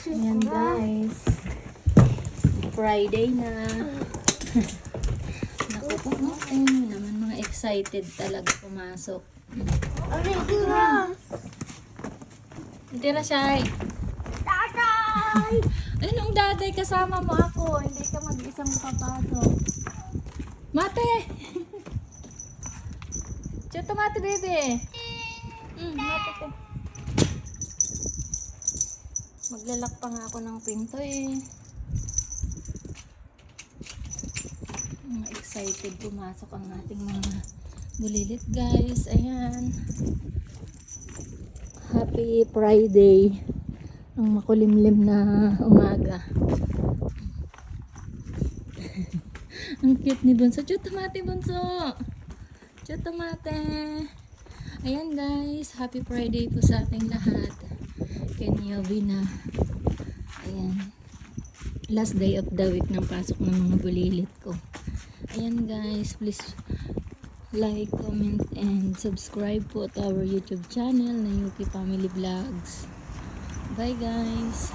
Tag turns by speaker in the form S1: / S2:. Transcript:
S1: Ayan guys. Friday na. Naku po, ayun naman mga excited talaga pumasok. Tira siya.
S2: Tatay!
S1: Anong daday kasama mo ako? Hindi ka mag-isang papasok. Mate! Chuto mate baby. Mate ko. Maglalak pa nga ako ng pinto eh. Excited pumasok ang ating mga bulilit guys. Ayan. Happy Friday. Ang makulimlim na umaga. Ang cute ni Bunso. Chuto mate Bunso. Chuto mate. Ayan guys. Happy Friday po sa ating lahat. Kenyobi na. Ayan. Last day of the week ng pasok ng mga bulilit ko. Ayan guys. Please like, comment, and subscribe po to our YouTube channel na Yuki Family Vlogs. Bye guys!